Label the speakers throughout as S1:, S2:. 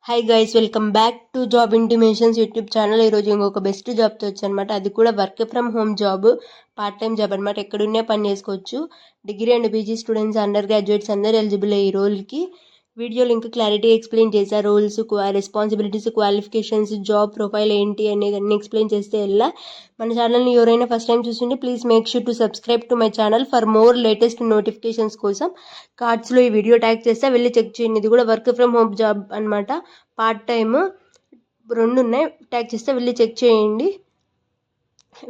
S1: Hi guys, welcome back to job intimations YouTube channel. ఈరోజు ఇంకొక best జాబ్తో వచ్చానమాట. అది కూడా work from home job, part time job అనమాట. ఎక్కడున్నే పని చేసుకోవచ్చు. Degree and PG students, under graduates అందరూ ఎలిజిబుల్ ఈ రోల్కి. వీడియో లింక్ క్లారిటీ ఎక్స్ప్లెయిన్ చేశా. Roles, responsibilities, qualifications, job profile ఏంటి అనేది అన్ని ఎక్స్ప్లెయిన్ చేస్తే వెళ్ళా. మన ఛానల్ని ఎవరైనా ఫస్ట్ టైం చూస్తుంటే please make sure to subscribe to my channel for more latest notifications కోసం. కార్డ్స్లో ఈ వీడియో ట్యాగ్ చేస్తే వెళ్ళి చెక్ చేయండి. ఇది కూడా వర్క్ ఫ్రమ్ హోమ్ జాబ్ అనమాట. పార్ట్ టైమ్ రెండు ఉన్నాయి, ట్యాగ్ చేస్తే వెళ్ళి చెక్ చేయండి.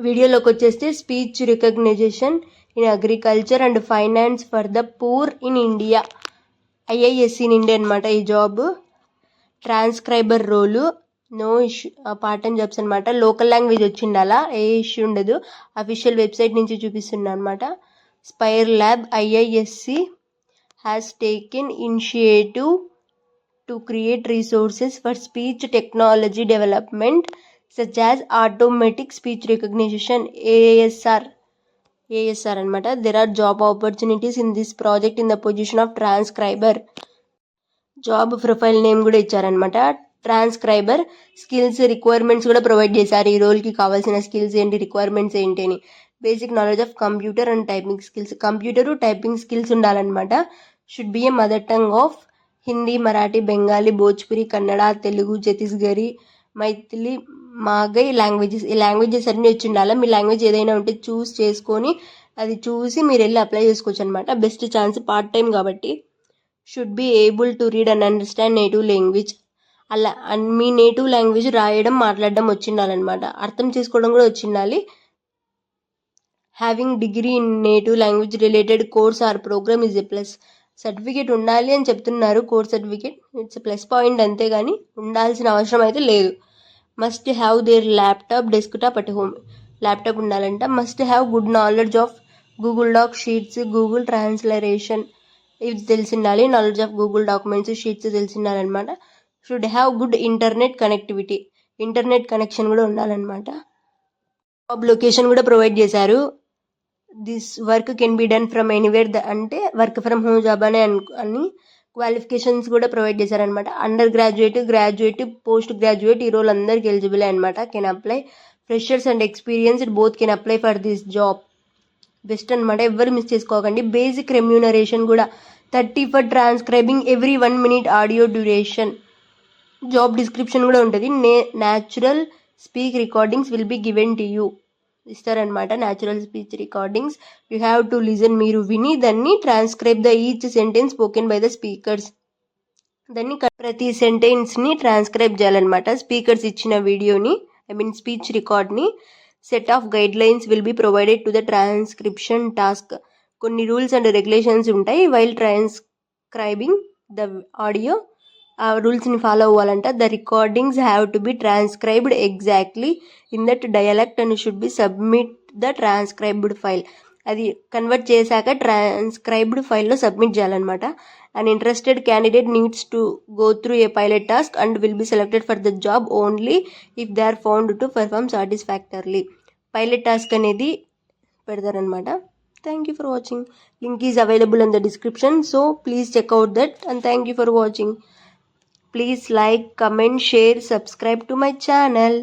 S1: వీడియోలోకి వచ్చేస్తే speech recognition in agriculture and finance for the poor in India, IISc నుండి అనమాట ఈ జాబ్. Transcriber role, no issue, part time jobs అనమాట. లోకల్ లాంగ్వేజ్ వచ్చి ఉండాలా, ఏ ఇష్యూ ఉండదు. అఫీషియల్ వెబ్సైట్ నుంచి చూపిస్తున్నా అనమాట. Spire lab IISc has taken initiative to create resources for speech technology development such as automatic speech recognition, ASR anamata. There are job opportunities in this project in the position of transcriber. Job profile name కూడా ఇచ్చారనమాట. Transcriber skills, requirements కూడా provide చేశారు. ఈ రోల్కి కావాల్సిన skills ఏంటి, requirements ఏంటి అని. Basic knowledge of computer and typing skills, computer typing skills ఉండాలన్నమాట. Should be a mother tongue of Hindi, Marathi, Bengali, Bhojpuri, Kannada, Telugu, Chhattisgarhi, Maithili, Magahi languages. ఈ లాంగ్వేజెస్ అన్నీ వచ్చి ఉండాలి. మీ లాంగ్వేజ్ ఏదైనా ఉంటే చూస్ చేసుకొని అది చూసి మీరు వెళ్ళి అప్లై చేసుకోవచ్చు అనమాట. బెస్ట్ ఛాన్స్, పార్ట్ టైం కాబట్టి. Should be able to read and understand native language. అలా మీ నేటివ్ లాంగ్వేజ్ రాయడం, మాట్లాడడం వచ్చి ఉండాలన్నమాట. అర్థం చేసుకోవడం కూడా వచ్చి ఉండాలి. Having degree in native language related course or program is a plus. Certificate ఉండాలి అని చెప్తున్నారు, course certificate. It's plus point అంతేగాని ఉండాల్సిన అవసరం అయితే లేదు. Must have there laptop, desktop at home. Laptop ఉండాలంట. Must have good knowledge of Google doc, sheets, Google translation ఇది తెలిసి ఉండాలి. Knowledge of Google documents, sheets తెలిసి ఉండాలన్నమాట. Should have good internet connectivity, internet connection కూడా ఉండాలన్నమాట. జాబ్ లొకేషన్ కూడా provide చేశారు. This work can be done from anywhere, అంటే వర్క్ ఫ్రమ్ హోమ్ జాబ్ అని క్వాలిఫికేషన్స్ కూడా ప్రొవైడ్ చేశారనమాట. Undergraduate, graduate, postgraduate ఈ రోల్ అందరికి ఎలిజిబుల్ అనమాట. Can apply. Freshers and experienced both can apply for this job. Best అనమాట, ఎవరు miss చేసుకోకండి. బేసిక్ రెమ్యూనరేషన్ కూడా 30 for transcribing every 1 minute audio duration. Job description కూడా ఉంటుంది. Natural speak recordings will be given to you ఇస్తారనమాట. Natural speech recordings you have to listen, మీరు విని దాన్ని transcribe the each sentence spoken by the speakers. దాన్ని ప్రతి సెంటెన్స్ని transcribe చేయాలన్నమాట. స్పీకర్స్ ఇచ్చిన వీడియోని, స్పీచ్ రికార్డ్ని. Set of guidelines will be provided to the transcription task. కొన్ని రూల్స్ అండ్ రెగ్యులేషన్స్ ఉంటాయి వైల్ ట్రాన్స్క్రైబింగ్ ద ఆడియో. ఆ రూల్స్ని ఫాలో అవ్వాలంట. The recordings have to be transcribed exactly in that dialect and should be submit the transcribed file. అది convert చేశాక transcribed ఫైల్లో submit చేయాలన్నమాట. And interested candidate needs to go through a pilot task and will be selected for the job only if they are found to perform satisfactorily. Pilot task అనేది పెడతారనమాట. Thank you for watching. Link is available in the description, so please check out that and thank you for watching. Please like, comment, share, subscribe to my channel.